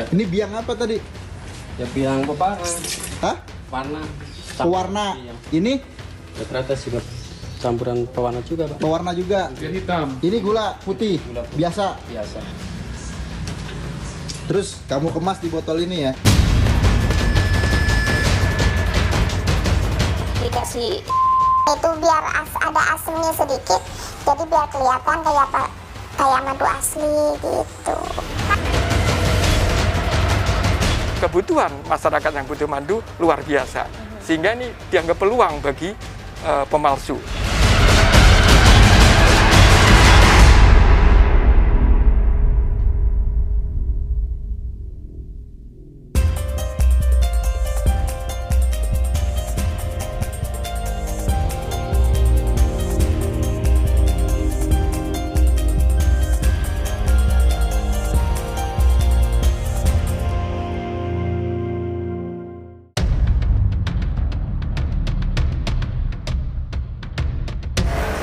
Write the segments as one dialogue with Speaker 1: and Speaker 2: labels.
Speaker 1: Ini biang apa tadi?
Speaker 2: Ya biang pewarna.
Speaker 1: Hah?
Speaker 2: Warna.
Speaker 1: Pewarna.
Speaker 2: Iya.
Speaker 1: Ini
Speaker 2: Ya ternyata juga campuran pewarna juga, Pak.
Speaker 1: pewarna juga.
Speaker 3: Biar hitam.
Speaker 1: Ini gula putih.
Speaker 2: Gula putih.
Speaker 1: Biasa.
Speaker 2: Biasa.
Speaker 1: Terus kamu kemas di botol ini ya.
Speaker 4: Dikasih itu biar ada asemnya sedikit, jadi biar kelihatan kayak madu asli gitu.
Speaker 5: Kebutuhan masyarakat yang butuh madu luar biasa, sehingga ini dianggap peluang bagi pemalsu.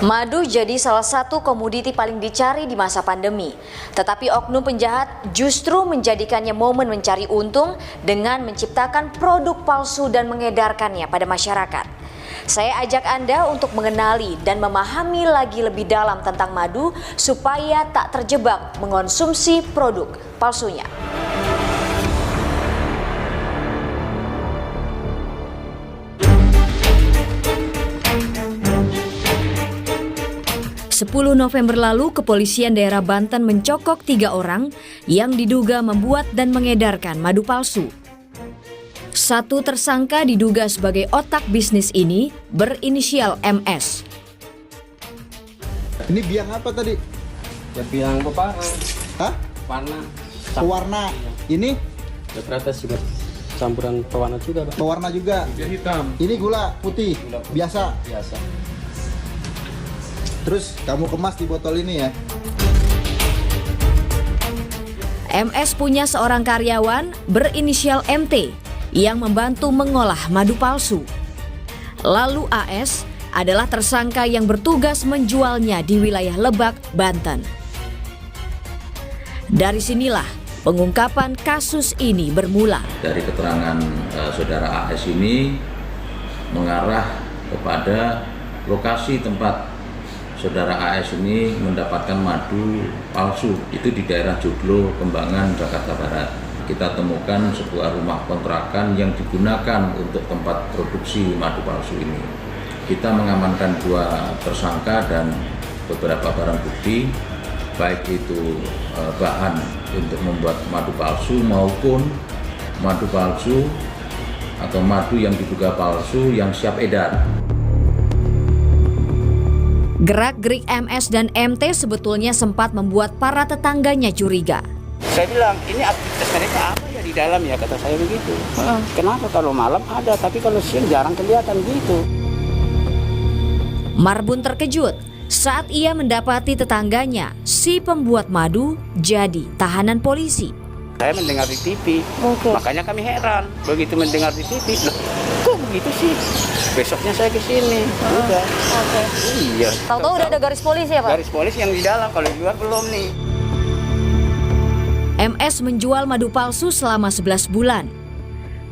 Speaker 6: Madu jadi salah satu komoditi paling dicari di masa pandemi. Tetapi oknum penjahat justru menjadikannya momen mencari untung dengan menciptakan produk palsu dan mengedarkannya pada masyarakat. Saya ajak Anda untuk mengenali dan memahami lagi lebih dalam tentang madu supaya tak terjebak mengonsumsi produk palsunya. 10 November lalu, kepolisian daerah Banten mencokok 3 orang yang diduga membuat dan mengedarkan madu palsu. Satu tersangka diduga sebagai otak bisnis ini berinisial MS.
Speaker 1: Ini biang apa tadi?
Speaker 2: Ya biang pewarna.
Speaker 1: Hah?
Speaker 2: Warna.
Speaker 1: Pewarna. Ini
Speaker 2: Ya ternyata juga campuran pewarna juga, Pak.
Speaker 1: pewarna juga.
Speaker 3: Biar hitam.
Speaker 1: Ini gula putih.
Speaker 2: Gula putih.
Speaker 1: Biasa.
Speaker 2: Biasa.
Speaker 1: Terus kamu kemas di botol ini ya.
Speaker 6: MS punya seorang karyawan berinisial MT yang membantu mengolah madu palsu. Lalu AS adalah tersangka yang bertugas menjualnya di wilayah Lebak, Banten. Dari sinilah pengungkapan kasus ini bermula.
Speaker 7: Dari keterangan saudara AS ini mengarah kepada lokasi tempat saudara AS ini mendapatkan madu palsu, itu di daerah Joglo, Kembangan, Jakarta Barat. Kita temukan sebuah rumah kontrakan yang digunakan untuk tempat produksi madu palsu ini. Kita mengamankan 2 tersangka dan beberapa barang bukti, baik itu bahan untuk membuat madu palsu maupun madu palsu atau madu yang diduga palsu yang siap edar.
Speaker 6: Gerak-gerik MS dan MT sebetulnya sempat membuat para tetangganya curiga.
Speaker 8: Saya bilang, ini aktivitas mereka apa ya di dalam ya, kata saya begitu. Kenapa kalau malam ada, tapi kalau siang jarang kelihatan gitu.
Speaker 6: Marbun terkejut saat ia mendapati tetangganya, si pembuat madu, jadi tahanan polisi.
Speaker 8: Saya mendengar di TV, makanya kami heran. Begitu mendengar di TV, loh, kok begitu sih? Besoknya saya ke sini, udah. Iya.
Speaker 6: Tahu-tahu udah ada garis polisi ya, Pak?
Speaker 8: Garis polisi yang di dalam, kalau di luar belum nih.
Speaker 6: MS menjual madu palsu selama 11 bulan.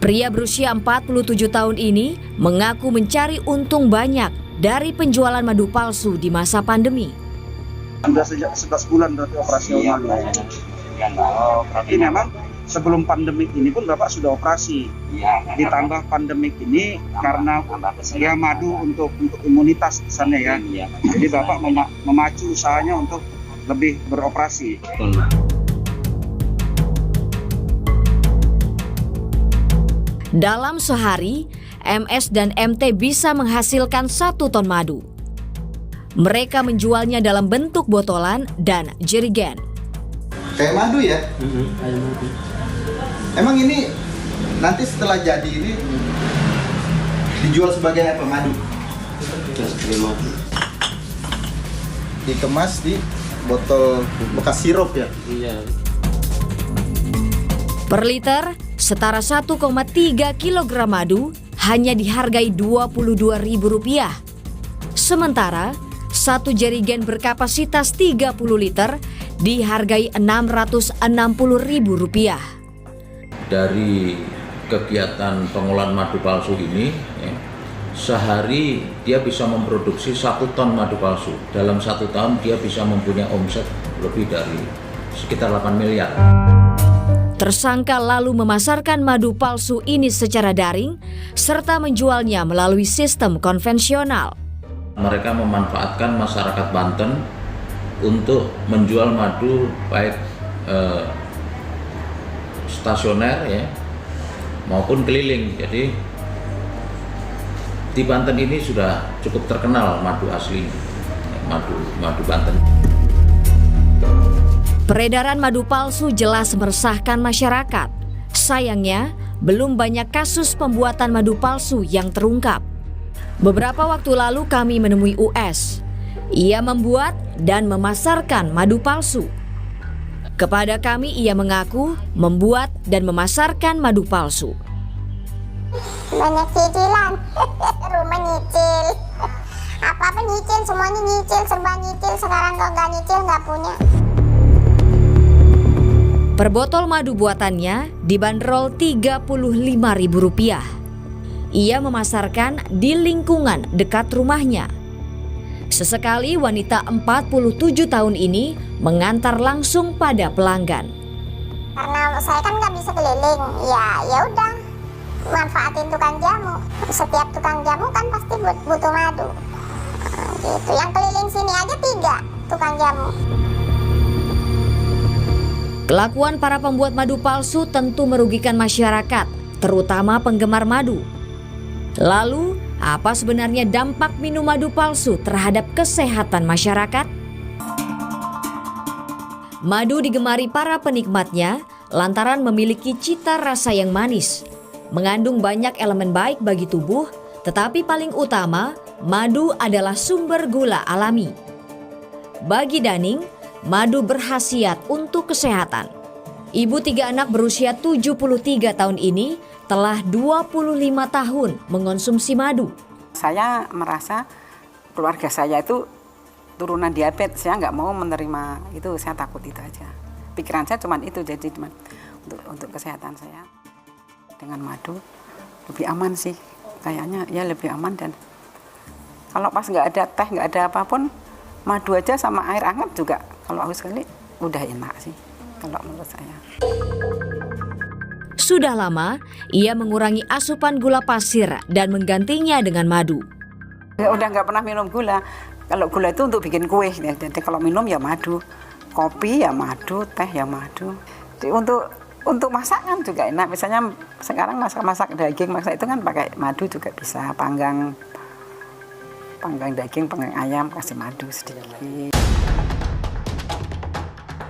Speaker 6: Pria berusia 47 tahun ini mengaku mencari untung banyak dari penjualan madu palsu di masa pandemi.
Speaker 9: Sudah sejak 11 bulan berarti operasional. Berarti memang sebelum pandemik ini pun Bapak sudah operasi. Ditambah pandemik ini karena ya madu untuk imunitas kesannya ya. Jadi Bapak memacu usahanya untuk lebih beroperasi.
Speaker 6: Dalam sehari, MS dan MT bisa menghasilkan 1 ton madu. Mereka menjualnya dalam bentuk botolan dan jerigen.
Speaker 1: Kayak madu ya?
Speaker 2: Kayak madu.
Speaker 1: Emang ini nanti setelah jadi ini dijual sebagai apa? Madu?
Speaker 2: Madu.
Speaker 1: Dikemas di botol bekas sirup ya?
Speaker 2: Iya.
Speaker 6: Per liter, setara 1,3 kg madu hanya dihargai Rp22.000. Sementara, 1 jerigen berkapasitas 30 liter dihargai Rp660.000.
Speaker 7: dari kegiatan pengolahan madu palsu ini, ya, sehari dia bisa memproduksi 1 ton madu palsu. Dalam 1 tahun dia bisa mempunyai omset lebih dari sekitar 8 miliar.
Speaker 6: Tersangka lalu memasarkan madu palsu ini secara daring serta menjualnya melalui sistem konvensional.
Speaker 7: Mereka memanfaatkan masyarakat Banten untuk menjual madu baik stasioner ya maupun keliling. Jadi di Banten ini sudah cukup terkenal madu asli, madu Banten.
Speaker 6: Peredaran madu palsu jelas meresahkan masyarakat. Sayangnya, belum banyak kasus pembuatan madu palsu yang terungkap. Beberapa waktu lalu kami menemui US. Ia membuat dan memasarkan madu palsu. Kepada kami ia mengaku membuat dan memasarkan madu palsu.
Speaker 4: Banyak cicilan, rumah nyicil, apa-apa nyicil, semuanya nyicil, serba nyicil. Sekarang kalau nggak nyicil nggak punya.
Speaker 6: Per botol madu buatannya dibanderol Rp35.000. Ia memasarkan di lingkungan dekat rumahnya. Sesekali wanita 47 tahun ini mengantar langsung pada pelanggan.
Speaker 4: Karena saya kan nggak bisa keliling, ya udah manfaatin tukang jamu. Setiap tukang jamu kan pasti butuh madu. Gitu. Yang keliling sini aja 3 tukang jamu.
Speaker 6: Kelakuan para pembuat madu palsu tentu merugikan masyarakat, terutama penggemar madu. Lalu, apa sebenarnya dampak minum madu palsu terhadap kesehatan masyarakat? Madu digemari para penikmatnya lantaran memiliki cita rasa yang manis, mengandung banyak elemen baik bagi tubuh, tetapi paling utama, madu adalah sumber gula alami. Bagi Daning, madu berkhasiat untuk kesehatan. Ibu 3 anak berusia 73 tahun ini telah 25 tahun mengonsumsi madu.
Speaker 3: Saya merasa keluarga saya itu turunan diabetes, saya nggak mau menerima itu, saya takut itu aja. Pikiran saya cuma itu, jadi cuma untuk kesehatan saya. Dengan madu lebih aman sih, kayaknya ya lebih aman. Dan kalau pas nggak ada teh, nggak ada apapun, madu aja sama air hangat juga kalau haus sekali udah enak sih kalau menurut saya.
Speaker 6: Sudah lama ia mengurangi asupan gula pasir dan menggantinya dengan madu.
Speaker 3: Ya udah nggak pernah minum gula. Kalau gula itu untuk bikin kue, jadi kalau minum ya madu, kopi ya madu, teh ya madu. Jadi untuk masakan juga enak. Misalnya sekarang masak daging, masak itu kan pakai madu juga bisa, panggang daging, panggang ayam, kasih madu sedikit.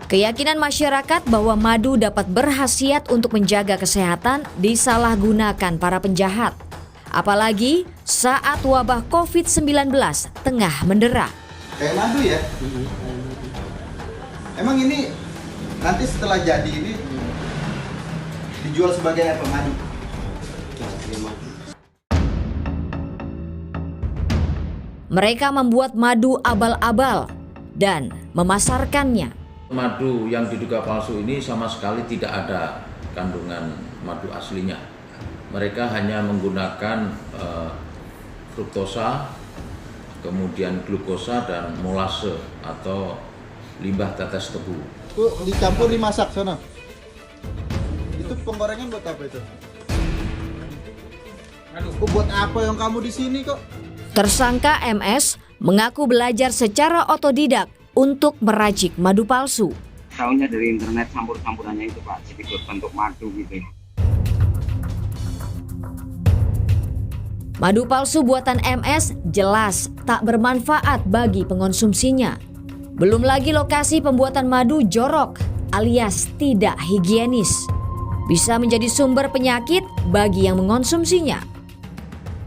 Speaker 6: Keyakinan masyarakat bahwa madu dapat berkhasiat untuk menjaga kesehatan disalahgunakan para penjahat. Apalagi saat wabah COVID-19 tengah mendera.
Speaker 1: Kayak madu ya? Emang ini nanti setelah jadi ini dijual sebagai apa, madu?
Speaker 6: Mereka membuat madu abal-abal dan memasarkannya.
Speaker 7: Madu yang diduga palsu ini sama sekali tidak ada kandungan madu aslinya. Mereka hanya menggunakan fruktosa, kemudian glukosa dan molase atau limbah tetes tebu.
Speaker 1: Itu dicampur dimasak sana. Itu penggorengan buat apa itu? Aduh, buat apa yang kamu di sini kok?
Speaker 6: Tersangka MS mengaku belajar secara otodidak untuk meracik madu palsu.
Speaker 10: Tahunya dari internet, campur-campurannya itu Pak, jadi bentuk madu gitu.
Speaker 6: Madu palsu buatan MS jelas tak bermanfaat bagi pengonsumsinya. Belum lagi lokasi pembuatan madu jorok alias tidak higienis. Bisa menjadi sumber penyakit bagi yang mengonsumsinya.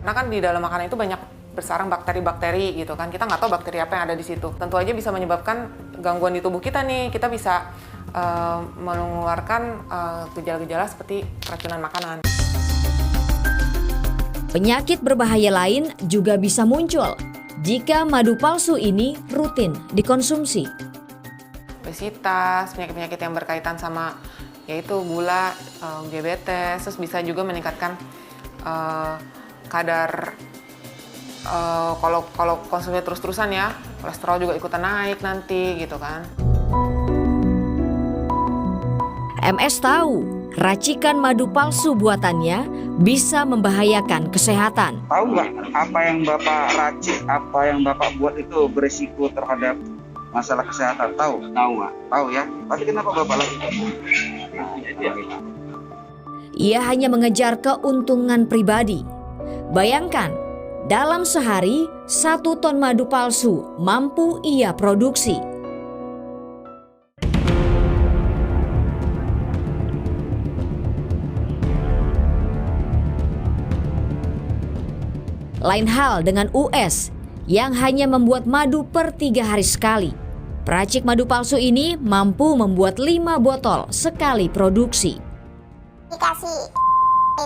Speaker 11: Karena kan di dalam makanan itu banyak bersarang bakteri-bakteri gitu kan. Kita nggak tahu bakteri apa yang ada di situ. Tentu aja bisa menyebabkan gangguan di tubuh kita nih. Kita bisa mengeluarkan gejala-gejala seperti keracunan makanan.
Speaker 6: Penyakit berbahaya lain juga bisa muncul jika madu palsu ini rutin dikonsumsi.
Speaker 11: Obesitas, penyakit-penyakit yang berkaitan sama yaitu gula, diabetes, terus bisa juga meningkatkan kadar kalau konsumsi terus-terusan ya, kolesterol juga ikutan naik nanti gitu kan.
Speaker 6: MS tahu racikan madu palsu buatannya bisa membahayakan kesehatan.
Speaker 9: Tahu nggak apa yang Bapak racik, apa yang Bapak buat itu berisiko terhadap masalah kesehatan? Tahu?
Speaker 10: Tahu nggak?
Speaker 9: Tahu ya. Tapi kenapa Bapak lakukan?
Speaker 6: Ia hanya mengejar keuntungan pribadi. Bayangkan, dalam sehari 1 ton madu palsu mampu ia produksi. Lain hal dengan US yang hanya membuat madu per 3 hari sekali. Peracik madu palsu ini mampu membuat 5 botol sekali produksi.
Speaker 4: Dikasih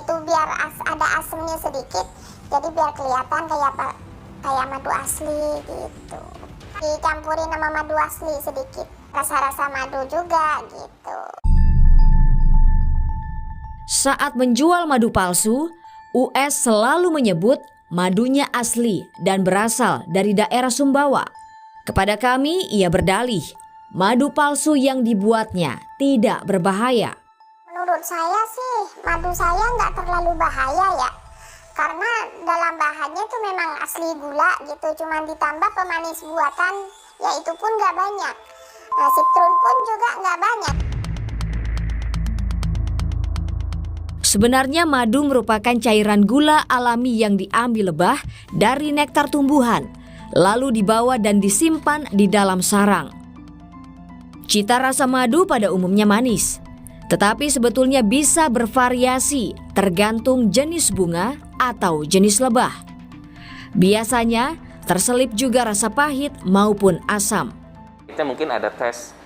Speaker 4: itu biar ada asemnya sedikit, jadi biar kelihatan kayak madu asli gitu. Dicampurin sama madu asli sedikit, rasa-rasa madu juga gitu.
Speaker 6: Saat menjual madu palsu, US selalu menyebut madunya asli dan berasal dari daerah Sumbawa. Kepada kami, ia berdalih, madu palsu yang dibuatnya tidak berbahaya.
Speaker 4: Menurut saya sih, madu saya nggak terlalu bahaya ya. Karena dalam bahannya itu memang asli gula gitu, cuman ditambah pemanis buatan, ya itu pun nggak banyak. Citron pun juga nggak banyak.
Speaker 6: Sebenarnya madu merupakan cairan gula alami yang diambil lebah dari nektar tumbuhan, lalu dibawa dan disimpan di dalam sarang. Cita rasa madu pada umumnya manis, tetapi sebetulnya bisa bervariasi tergantung jenis bunga atau jenis lebah. Biasanya terselip juga rasa pahit maupun asam.
Speaker 12: Kita mungkin ada tes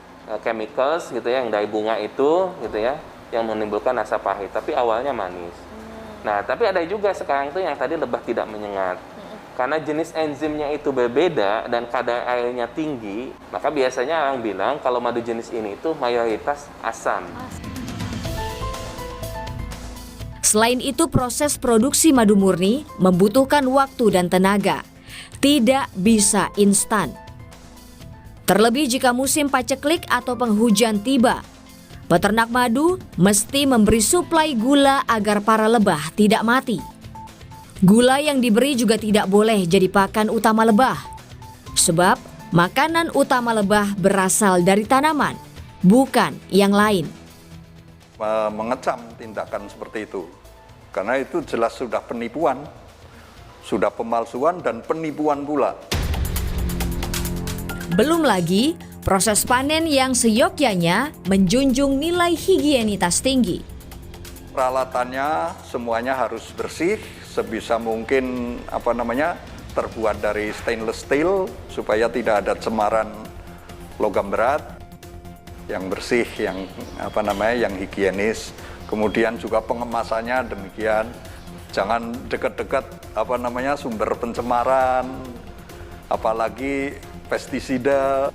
Speaker 12: chemicals gitu ya, yang dari bunga itu gitu ya, yang menimbulkan rasa pahit, tapi awalnya manis. Nah, tapi ada juga sekarang tuh yang tadi lebah tidak menyengat. Karena jenis enzimnya itu berbeda dan kadar airnya tinggi, maka biasanya orang bilang kalau madu jenis ini itu mayoritas asam.
Speaker 6: Selain itu, proses produksi madu murni membutuhkan waktu dan tenaga. Tidak bisa instan. Terlebih jika musim paceklik atau penghujan tiba, peternak madu mesti memberi suplai gula agar para lebah tidak mati. Gula yang diberi juga tidak boleh jadi pakan utama lebah. Sebab makanan utama lebah berasal dari tanaman, bukan yang lain.
Speaker 13: Mengecam tindakan seperti itu. Karena itu jelas sudah penipuan, sudah pemalsuan dan penipuan pula.
Speaker 6: Belum lagi proses panen yang seyogyanya menjunjung nilai higienitas tinggi.
Speaker 13: Peralatannya semuanya harus bersih, sebisa mungkin terbuat dari stainless steel supaya tidak ada cemaran logam berat, yang bersih, yang yang higienis. Kemudian juga pengemasannya demikian. Jangan dekat-dekat sumber pencemaran, apalagi pestisida.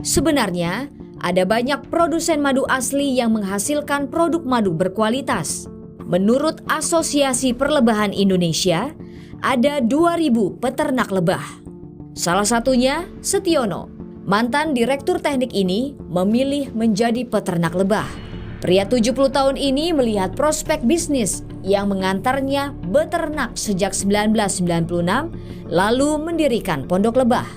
Speaker 6: Sebenarnya, ada banyak produsen madu asli yang menghasilkan produk madu berkualitas. Menurut Asosiasi Perlebahan Indonesia, ada 2.000 peternak lebah. Salah satunya Setiono. Mantan direktur teknik ini memilih menjadi peternak lebah. Pria 70 tahun ini melihat prospek bisnis yang mengantarnya beternak sejak 1996, lalu mendirikan pondok lebah.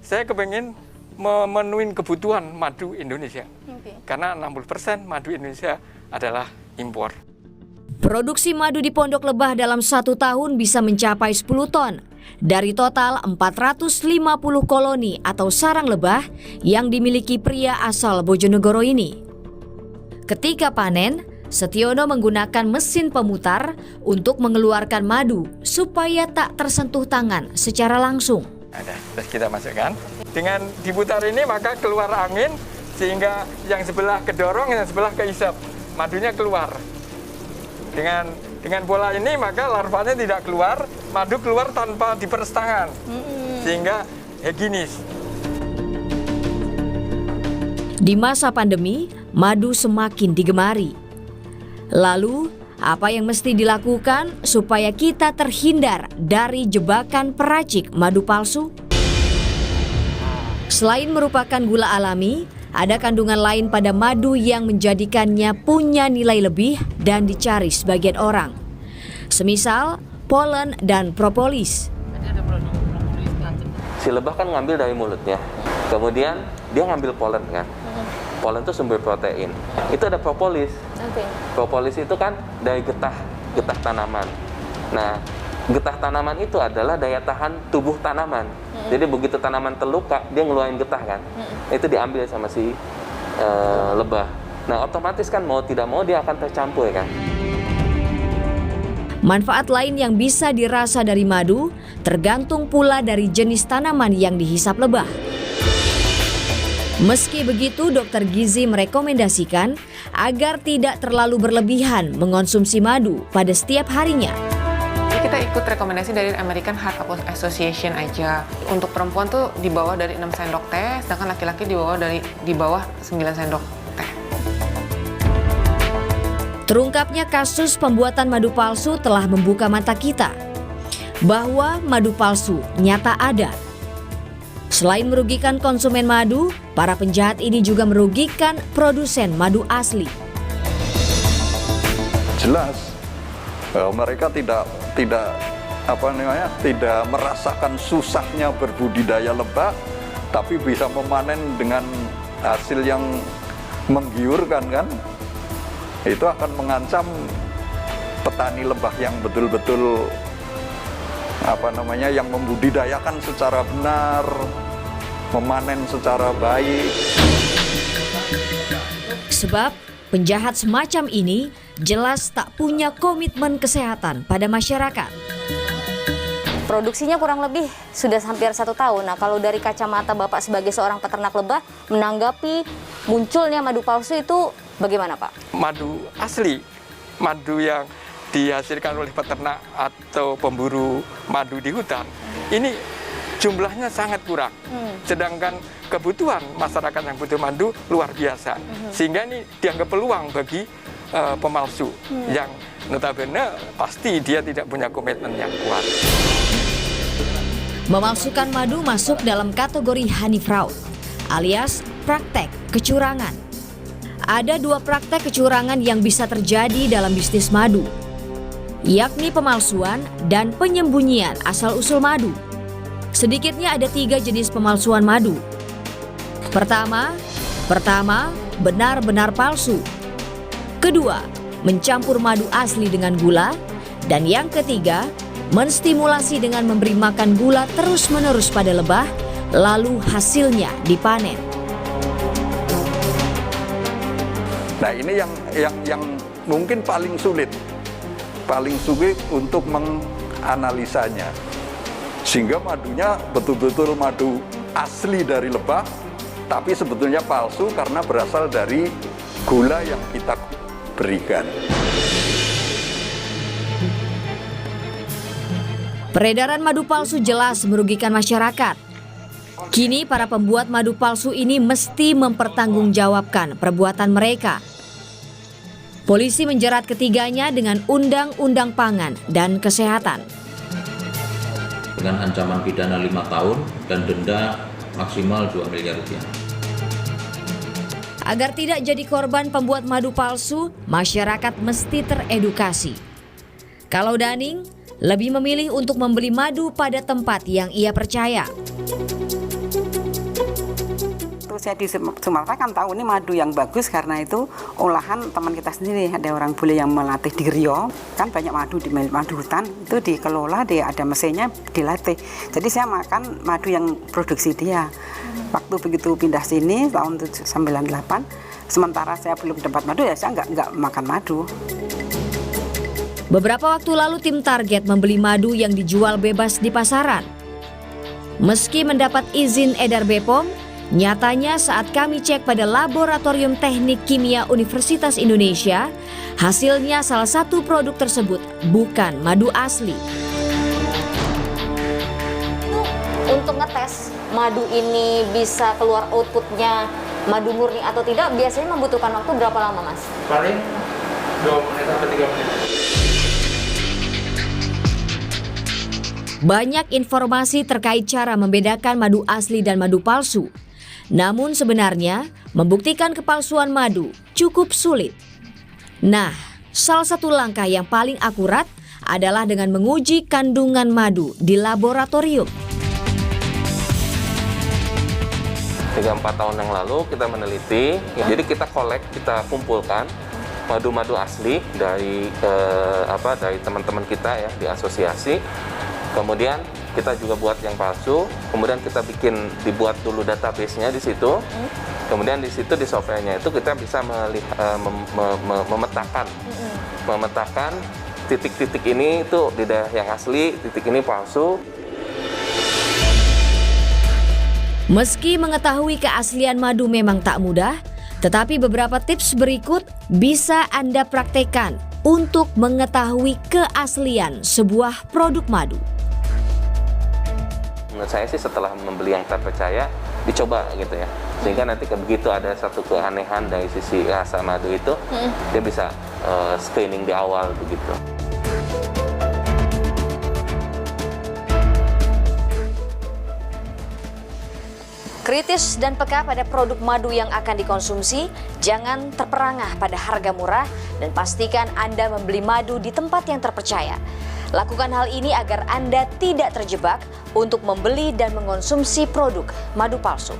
Speaker 5: Saya kepengen memenuhi kebutuhan madu Indonesia. Karena 60% madu Indonesia adalah impor.
Speaker 6: Produksi madu di pondok lebah dalam 1 tahun bisa mencapai 10 ton. Dari total 450 koloni atau sarang lebah yang dimiliki pria asal Bojonegoro ini. Ketika panen, Setiono menggunakan mesin pemutar untuk mengeluarkan madu supaya tak tersentuh tangan secara langsung.
Speaker 5: Ada, terus kita masukkan. Dengan diputar ini maka keluar angin sehingga yang sebelah kedorong, yang sebelah keisap. Madunya keluar. Dengan bola ini maka larvanya tidak keluar, madu keluar tanpa diperes tangan, sehingga higienis.
Speaker 6: Di masa pandemi, madu semakin digemari. Lalu, apa yang mesti dilakukan supaya kita terhindar dari jebakan peracik madu palsu? Selain merupakan gula alami, ada kandungan lain pada madu yang menjadikannya punya nilai lebih dan dicari sebagian orang. Semisal polen dan propolis.
Speaker 12: Si lebah kan ngambil dari mulutnya, kemudian dia ngambil polen kan. Polen itu sumber protein. Itu ada propolis. Propolis itu kan dari getah tanaman. Nah, getah tanaman itu adalah daya tahan tubuh tanaman. Jadi begitu tanaman terluka, dia ngeluarin getah kan. Itu diambil sama si lebah. Nah, otomatis kan mau tidak mau dia akan tercampur kan.
Speaker 6: Manfaat lain yang bisa dirasa dari madu tergantung pula dari jenis tanaman yang dihisap lebah. Meski begitu, dokter gizi merekomendasikan agar tidak terlalu berlebihan mengonsumsi madu pada setiap harinya.
Speaker 11: Kita ikut rekomendasi dari American Heart Association aja. Untuk perempuan tuh di bawah dari 6 sendok teh, sedangkan laki-laki di bawah 9 sendok teh.
Speaker 6: Terungkapnya kasus pembuatan madu palsu telah membuka mata kita bahwa madu palsu nyata ada. Selain merugikan konsumen madu, para penjahat ini juga merugikan produsen madu asli.
Speaker 13: Jelas mereka tidak merasakan susahnya berbudidaya lebah, tapi bisa memanen dengan hasil yang menggiurkan kan. Itu akan mengancam petani lebah yang betul-betul yang membudidayakan secara benar, memanen secara baik.
Speaker 6: Sebab penjahat semacam ini jelas tak punya komitmen kesehatan pada masyarakat.
Speaker 14: Produksinya kurang lebih sudah hampir 1 tahun. Nah, kalau dari kacamata Bapak sebagai seorang peternak lebah menanggapi munculnya madu palsu itu bagaimana, Pak?
Speaker 5: Madu asli, madu yang dihasilkan oleh peternak atau pemburu madu di hutan, ini jumlahnya sangat kurang. Sedangkan kebutuhan masyarakat yang butuh madu luar biasa. Sehingga ini dianggap peluang bagi pemalsu yang notabene pasti dia tidak punya komitmen yang kuat.
Speaker 6: Memalsukan madu masuk dalam kategori honey fraud, alias praktek kecurangan. Ada 2 praktek kecurangan yang bisa terjadi dalam bisnis madu, yakni pemalsuan dan penyembunyian asal-usul madu. Sedikitnya ada 3 jenis pemalsuan madu. Pertama, benar-benar palsu. Kedua, mencampur madu asli dengan gula. Dan yang ketiga, menstimulasi dengan memberi makan gula terus-menerus pada lebah, lalu hasilnya dipanen.
Speaker 13: Nah, ini yang mungkin paling sulit untuk menganalisanya. Sehingga madunya betul-betul madu asli dari lebah, tapi sebetulnya palsu karena berasal dari gula yang kita berikan.
Speaker 6: Peredaran madu palsu jelas merugikan masyarakat. Kini para pembuat madu palsu ini mesti mempertanggungjawabkan perbuatan mereka. Polisi menjerat ketiganya dengan Undang-Undang Pangan dan Kesehatan.
Speaker 7: Dengan ancaman pidana 5 tahun dan denda maksimal 2 miliar rupiah.
Speaker 6: Agar tidak jadi korban pembuat madu palsu, masyarakat mesti teredukasi. Kalau Daning, lebih memilih untuk membeli madu pada tempat yang ia percaya.
Speaker 3: Saya di Sumatera kan tahu ini madu yang bagus karena itu olahan teman kita sendiri. Ada orang bule yang melatih di Riau, kan banyak madu di madu hutan itu dikelola, dia ada mesinnya dilatih. Jadi saya makan madu yang produksi dia. Waktu begitu pindah sini tahun 98, sementara saya belum dapat madu ya saya nggak makan madu.
Speaker 6: Beberapa waktu lalu tim Target membeli madu yang dijual bebas di pasaran. Meski mendapat izin edar BPOM, nyatanya saat kami cek pada Laboratorium Teknik Kimia Universitas Indonesia, hasilnya salah satu produk tersebut bukan madu asli.
Speaker 14: Untuk ngetes madu ini bisa keluar outputnya madu murni atau tidak biasanya membutuhkan waktu berapa lama, Mas?
Speaker 12: Paling 2 menit sampai 3 menit.
Speaker 6: Banyak informasi terkait cara membedakan madu asli dan madu palsu. Namun sebenarnya, membuktikan kepalsuan madu cukup sulit. Nah, salah satu langkah yang paling akurat adalah dengan menguji kandungan madu di laboratorium.
Speaker 12: 3-4 tahun yang lalu kita meneliti, jadi kita kita kumpulkan madu-madu asli dari teman-teman kita ya di asosiasi. Kemudian kita juga buat yang palsu, kemudian kita dibuat dulu database-nya di situ. Kemudian di situ di software-nya itu kita bisa memetakan titik-titik ini itu yang asli, titik ini palsu.
Speaker 6: Meski mengetahui keaslian madu memang tak mudah, tetapi beberapa tips berikut bisa Anda praktekkan untuk mengetahui keaslian sebuah produk madu.
Speaker 12: Menurut saya sih setelah membeli yang terpercaya, dicoba gitu ya. Sehingga nanti begitu ada satu keanehan dari sisi rasa madu itu, dia bisa screening di awal begitu.
Speaker 6: Kritis dan peka pada produk madu yang akan dikonsumsi, jangan terperangah pada harga murah dan pastikan Anda membeli madu di tempat yang terpercaya. Lakukan hal ini agar Anda tidak terjebak untuk membeli dan mengonsumsi produk madu palsu.